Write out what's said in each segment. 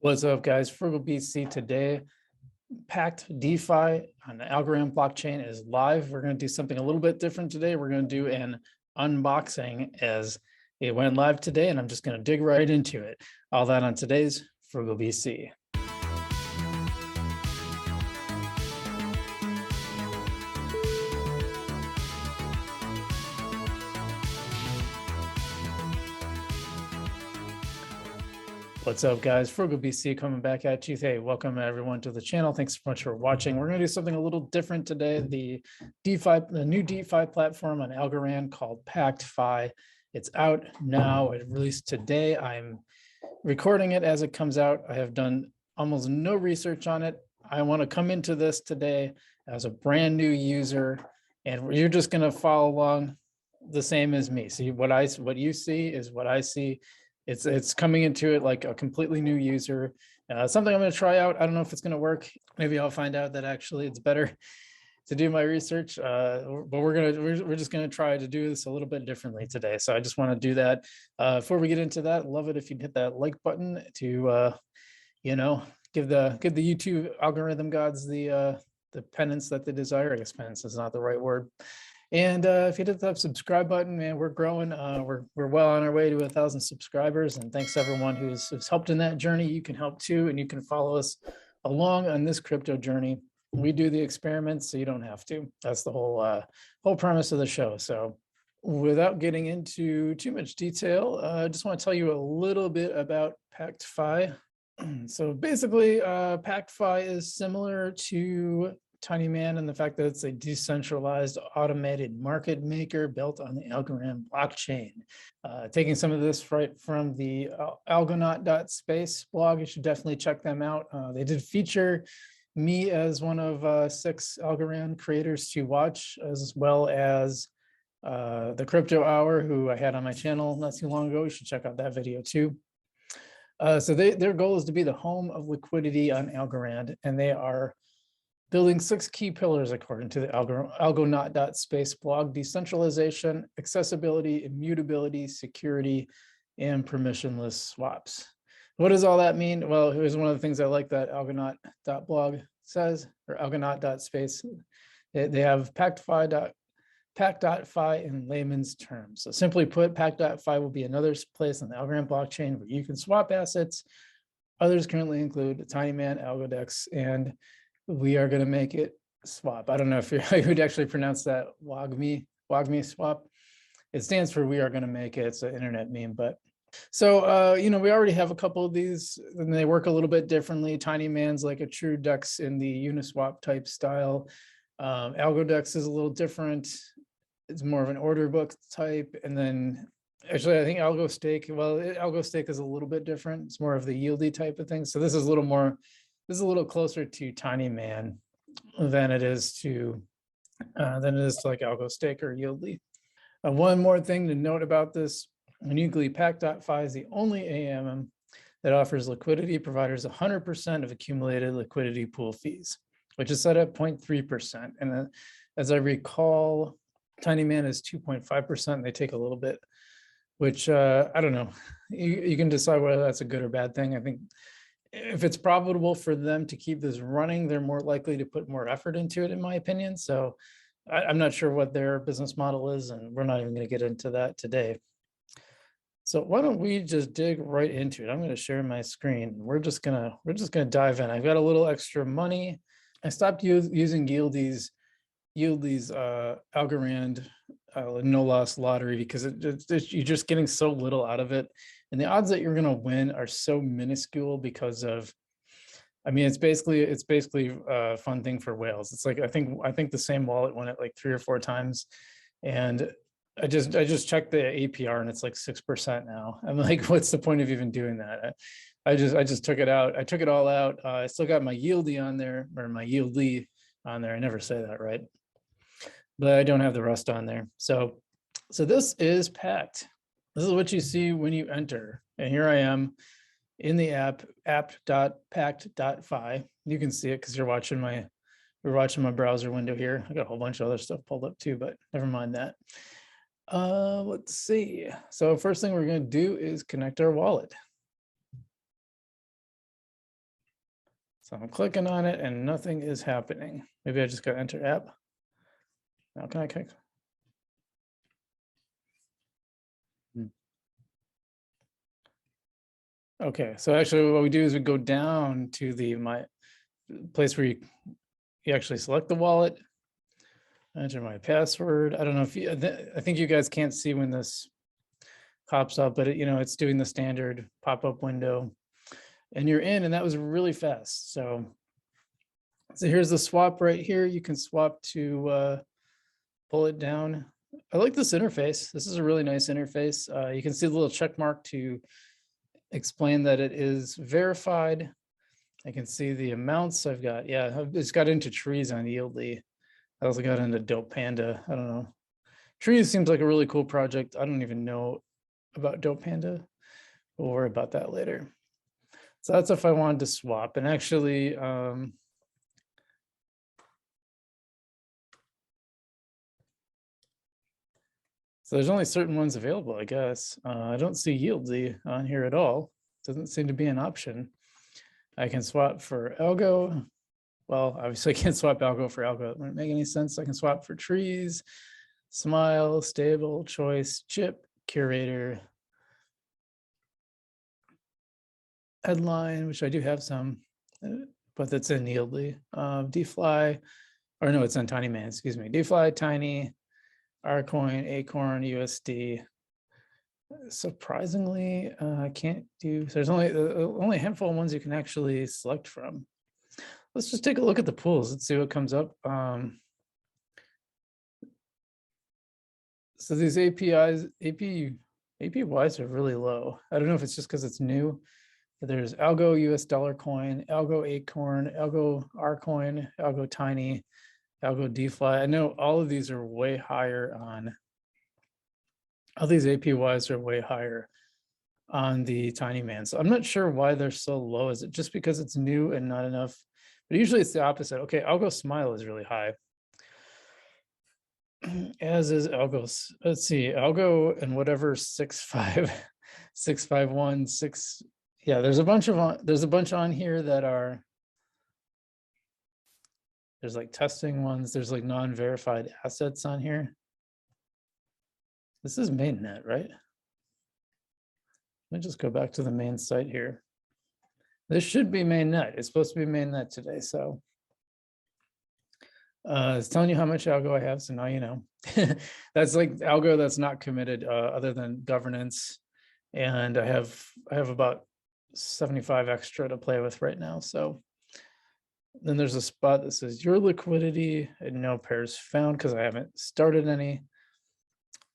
What's up, guys? Frugal BC today. Pact DeFi on the Algorand blockchain is live. We're going to do something a little bit different today. We're going to do an unboxing as it went live today, and I'm just going to dig right into it. All that on today's Frugal BC. What's up, guys? Frugal BC coming back at you. Hey, welcome everyone to the channel. Thanks so much for watching. We're going to do something a little different today. The new DeFi platform on Algorand called Pactify. It's out now. It released today. I'm recording it as it comes out. I have done almost no research on it. I want to come into this today as a brand new user, and you're just going to follow along the same as me. See, what you see is what I see. It's coming into it like a completely new user. Something I'm going to try out. I don't know if it's going to work. Maybe I'll find out that actually it's better to do my research. But we're just going to try to do this a little bit differently today. So I just want to do that. Before we get into that, love it if you hit that like button to give the YouTube algorithm gods the penance that they desire. I guess penance is not the right word. And if you hit that subscribe button, man, we're growing. We're well on our way to 1,000 subscribers. And thanks everyone who's helped in that journey. You can help too, and you can follow us along on this crypto journey. We do the experiments, so you don't have to. That's the whole premise of the show. So without getting into too much detail, I just want to tell you a little bit about Pactify. So basically, Pactify is similar to TinyMan and the fact that it's a decentralized automated market maker built on the Algorand blockchain. Taking some of this right from the Algonaut.space blog, you should definitely check them out. They did feature me as one of 6 Algorand creators to watch, as well as the Crypto Hour, who I had on my channel not too long ago. You should check out that video too. So their goal is to be the home of liquidity on Algorand, and they are building 6 key pillars according to the Algonaut.space blog: decentralization, accessibility, immutability, security, and permissionless swaps. What does all that mean? Well, here's one of the things I like that Algonaut.blog says, or Algonaut.space. They have Pact.fi in layman's terms. So simply put, Pact.fi will be another place on the Algorand blockchain where you can swap assets. Others currently include TinyMan, Algodex, and we are going to make it swap. I don't know if you would actually pronounce that WAGMI swap. It stands for we are going to make it. It's an internet meme, but so, we already have a couple of these and they work a little bit differently. TinyMan's like a true DEX in the Uniswap type style. Algodex is a little different. It's more of an order book type. And then actually, I think AlgoStake is a little bit different. It's more of the yieldy type of thing. So this is a little closer to TinyMan than it is to like AlgoStake or Yieldly. One more thing to note about this: uniquely, Pact.fi is the only AMM that offers liquidity providers 100% of accumulated liquidity pool fees, which is set at 0.3%. And as I recall, TinyMan is 2.5%. They take a little bit, which I don't know. You can decide whether that's a good or bad thing. I think if it's profitable for them to keep this running, they're more likely to put more effort into it, in my opinion. So I'm not sure what their business model is, and we're not even going to get into that today. So why don't we just dig right into it? I'm going to share my screen. We're just gonna dive in. I've got a little extra money. I stopped using Yieldly's Algorand no loss lottery because you're just getting so little out of it. And the odds that you're going to win are so minuscule because of, I mean, it's basically a fun thing for whales. It's like, I think the same wallet won it like 3 or 4 times. And I just checked the APR and it's like 6% now. I'm like, what's the point of even doing that? I just took it out. I took it all out. I still got my Yieldy on there, or my Yieldly on there. I never say that right, but I don't have the rest on there. So this is Pact. This is what you see when you enter. And here I am in the app.pact.fi. You can see it because we're watching my browser window here. I got a whole bunch of other stuff pulled up too, but never mind that. Let's see. So first thing we're going to do is connect our wallet. So I'm clicking on it and nothing is happening. Maybe I just got to enter app. Now can I click? Okay, so actually what we do is we go down to the my place where you actually select the wallet, enter my password. I don't know if you, I think you guys can't see when this pops up, but it, it's doing the standard pop-up window and you're in, and that was really fast. So here's the swap right here. You can swap to pull it down. I like this interface. This is a really nice interface. You can see the little check mark to explain that it is verified. I can see the amounts I've got. Yeah, it's got into trees on Yieldly. I also got into Dope Panda. I don't know. Trees seems like a really cool project. I don't even know about Dope Panda. We'll worry about that later. So that's if I wanted to swap. And actually, so there's only certain ones available, I guess. I don't see Yieldly on here at all. Doesn't seem to be an option. I can swap for algo. Well, obviously I can't swap algo for algo. It wouldn't make any sense. I can swap for trees, smile, stable, choice, chip, curator, headline, which I do have some, but that's in Yieldly. DeFi, or no, it's on Tiny Man, excuse me. DeFi, Tiny, Rcoin, Acorn, USD. Surprisingly, I can't do, there's only a handful of ones you can actually select from. Let's just take a look at the pools. Let's see what comes up. So these APYs are really low. I don't know if it's just because it's new. But there's Algo US dollar coin, Algo Acorn, Algo Rcoin, Algo Tiny, Algo DeFi. I know all of these are way higher on, all these APYs are way higher on the Tiny Man. So I'm not sure why they're so low. Is it just because it's new and not enough? But usually it's the opposite. Okay, Algo Smile is really high. As is Algo. Let's see, Algo and whatever 6.5, 6.51, 6. Yeah, there's a bunch on here that are, there's like testing ones, there's like non-verified assets on here. This is mainnet, right? Let me just go back to the main site here. This should be mainnet. It's supposed to be mainnet today, so it's telling you how much algo I have, so now you know. That's like algo that's not committed other than governance, and I have about 75 extra to play with right now. So then there's a spot that says your liquidity and no pairs found because I haven't started any.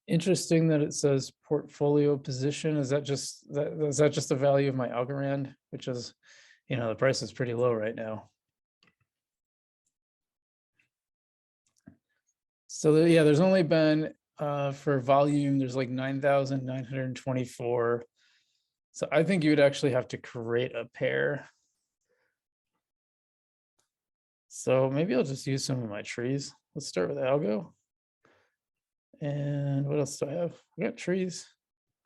Interesting that it says portfolio position. Is that just the value of my Algorand, which is, the price is pretty low right now. So yeah, there's only been for volume, there's like 9,924. So I think you would actually have to create a pair. So maybe I'll just use some of my trees. Let's start with algo. And what else do I have? I got trees,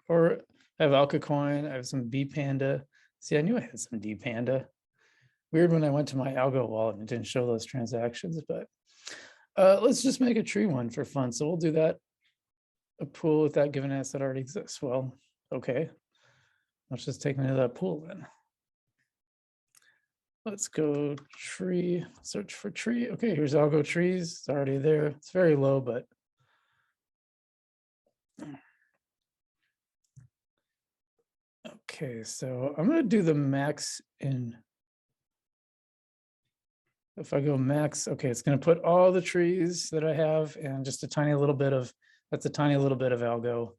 or I have AlkaCoin. I have some B Panda. See, I knew I had some D Panda. Weird when I went to my algo wallet and it didn't show those transactions, but let's just make a tree one for fun. So we'll do that. A pool with that given asset already exists. Well, okay. Let's just take me to that pool then. Let's go tree, search for tree. Okay, here's algo trees. It's already there. It's very low, but okay, so I'm going to do the max in. If I go max, okay, it's going to put all the trees that I have and just a tiny little bit of, that's a tiny little bit of algo.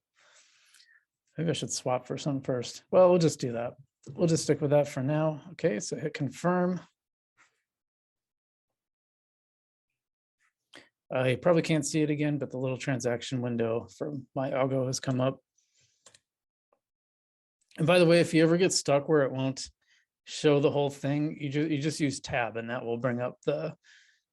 Maybe I should swap for some first. Well, we'll just do that. We'll just stick with that for now. Okay, so hit confirm. I probably can't see it again, but the little transaction window for my algo has come up. And by the way, if you ever get stuck where it won't show the whole thing, you just use tab, and that will bring up that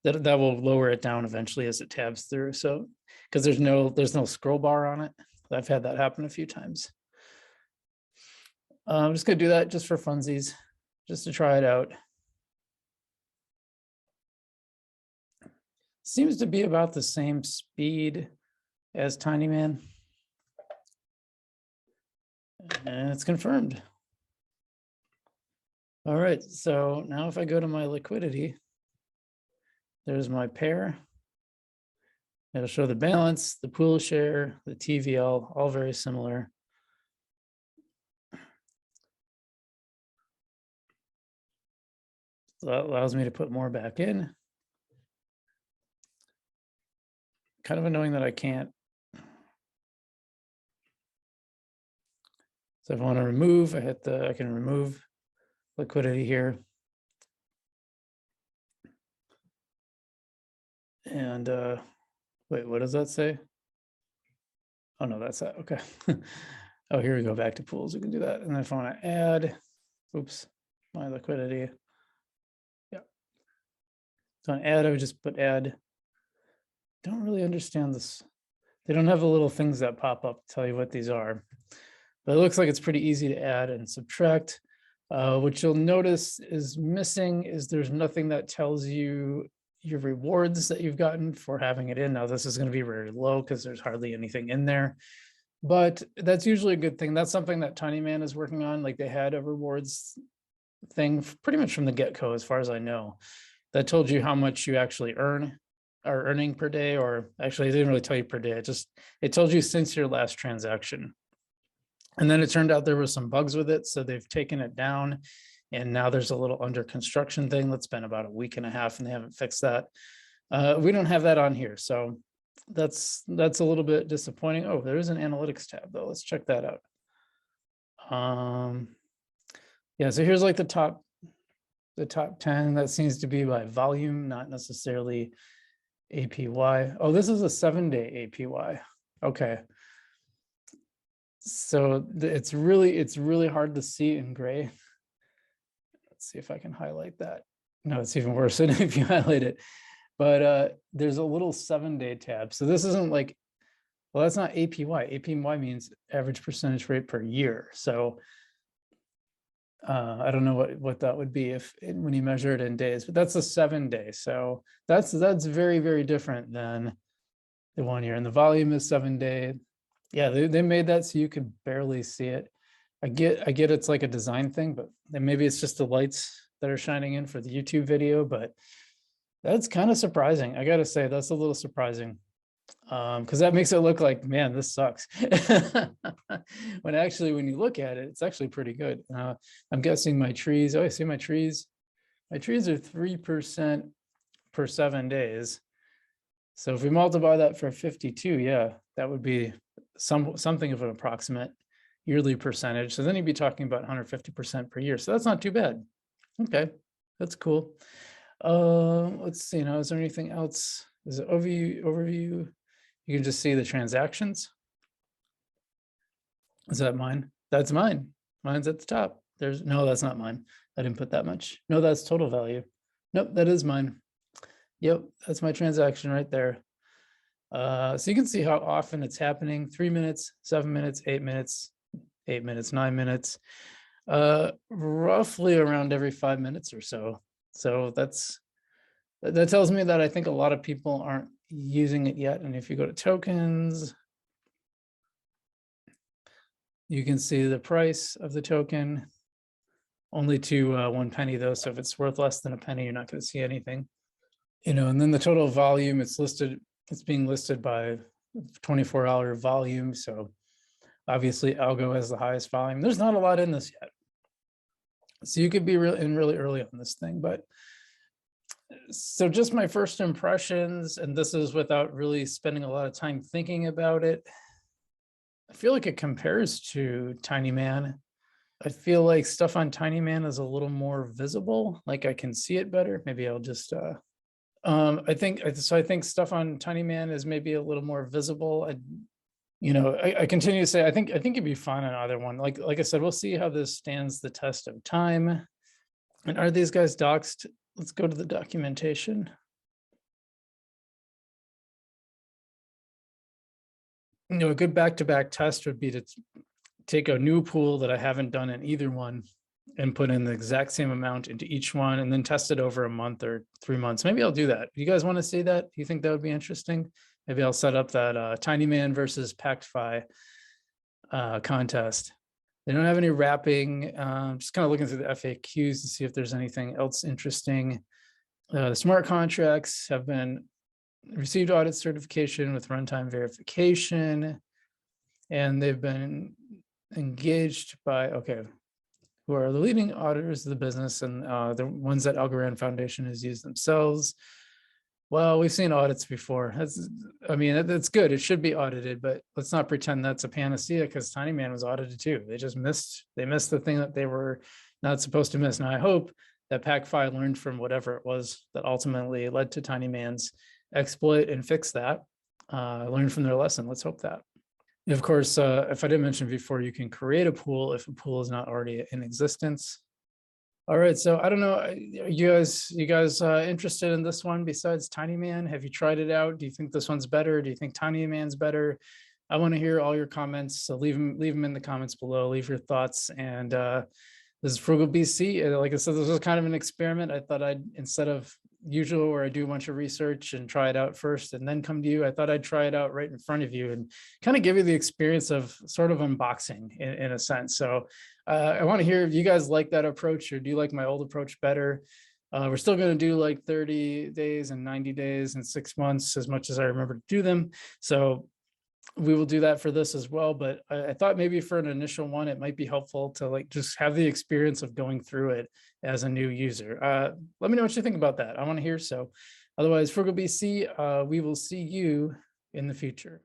will lower it down eventually as it tabs through. So because there's no scroll bar on it. I've had that happen a few times. I'm just gonna do that just for funsies, just to try it out. Seems to be about the same speed as Tiny Man. And it's confirmed. All right, so now if I go to my liquidity, there's my pair. It'll show the balance, the pool share, the TVL, all very similar. So that allows me to put more back in. Kind of annoying that I can't. So if I want to remove, I can remove liquidity here. And wait, what does that say? Oh no, that's that. Okay. Oh, here we go, back to pools. We can do that. And then if I want to add, oops, my liquidity. Yeah. So on add, I would just put add. Don't really understand this. They don't have the little things that pop up to tell you what these are. But it looks like it's pretty easy to add and subtract. What you'll notice is missing is there's nothing that tells you your rewards that you've gotten for having it in. Now, this is going to be very low because there's hardly anything in there, but that's usually a good thing. That's something that Tiny Man is working on. Like they had a rewards thing pretty much from the get-go, as far as I know, that told you how much you actually are earning per day, or actually it didn't really tell you per day. It told you since your last transaction. And then it turned out there were some bugs with it. So they've taken it down. And now there's a little under construction thing that's been about a week and a half and they haven't fixed that. We don't have that on here. So that's a little bit disappointing. Oh, there is an analytics tab though. Let's check that out. Yeah, so here's like the top 10. That seems to be by volume, not necessarily APY. Oh, this is a 7-day APY. Okay. So it's really hard to see in gray. Let's see if I can highlight that. No, it's even worse than if you highlight it. But there's a little 7-day tab. So this isn't like, well, that's not APY. APY means average percentage rate per year. So I don't know what that would be when you measure it in days, but that's a 7-day. So that's very, very different than the 1 year. And the volume is 7-day. Yeah, they made that so you could barely see it. I get it's like a design thing, but then maybe it's just the lights that are shining in for the YouTube video, but that's kind of surprising. I gotta say, that's a little surprising. Because that makes it look like, man, this sucks. When actually, when you look at it, it's actually pretty good. I'm guessing my trees, oh, I see my trees. My trees are 3% per 7 days. So if we multiply that for 52, yeah, that would be something of an approximate yearly percentage. So then you'd be talking about 150% per year. So that's not too bad. Okay, that's cool. Let's see now, is there anything else? Is it overview? You can just see the transactions. Is that mine? That's mine. Mine's at the top. No, that's not mine. I didn't put that much. No, that's total value. Nope, that is mine. Yep, that's my transaction right there. So you can see how often it's happening: 3 minutes, 7 minutes, 8 minutes, 8 minutes, 9 minutes, roughly around every 5 minutes or so. So that tells me that I think a lot of people aren't using it yet. And if you go to tokens, you can see the price of the token, only to 1 penny though. So if it's worth less than a penny, you're not going to see anything. And then the total volume, it's being listed by 24-hour volume. So obviously Algo has the highest volume. There's not a lot in this yet. So you could be really early on this thing, but so just my first impressions, and this is without really spending a lot of time thinking about it. I feel like it compares to Tiny Man. I feel like stuff on Tiny Man is a little more visible. Like I can see it better. Maybe I'll just, I think stuff on Tiny Man is maybe a little more visible. I continue to say, I think it'd be fun on either one. Like I said, we'll see how this stands the test of time. And are these guys doxed? Let's go to the documentation. A good back-to-back test would be to take a new pool that I haven't done in either one and put in the exact same amount into each one and then test it over a month or 3 months. Maybe I'll do that. You guys want to see that? Do you think that would be interesting? Maybe I'll set up that Tiny Man versus Pactify contest. They don't have any wrapping. Just kind of looking through the FAQs to see if there's anything else interesting. The smart contracts have been received audit certification with runtime verification, and they've been engaged by, who are the leading auditors of the business, and the ones that Algorand Foundation has used themselves. Well, we've seen audits before. That's good. It should be audited, but let's not pretend that's a panacea, because Tiny Man was audited too. They missed the thing that they were not supposed to miss. Now, I hope that Pact FI learned from whatever it was that ultimately led to Tiny Man's exploit and fix that, learn from their lesson. Let's hope that. Of course, if I didn't mention before, you can create a pool if a pool is not already in existence. All right, so I don't know, you guys interested in this one besides Tiny Man? Have you tried it out? Do you think this one's better? Do you think Tiny Man's better? I want to hear all your comments, so leave them in the comments below. Leave your thoughts. And this is Frugal BC. Like I said, this was kind of an experiment. I thought instead of usual where I do a bunch of research and try it out first and then come to you, I thought I'd try it out right in front of you and kind of give you the experience of sort of unboxing in a sense. So I want to hear if you guys like that approach, or do you like my old approach better? We're still going to do like 30 days and 90 days and 6 months, as much as I remember to do them. So we will do that for this as well. But I thought maybe for an initial one, it might be helpful to just have the experience of going through it as a new user. Let me know what you think about that. I want to hear. So otherwise, Frugal BC, we will see you in the future.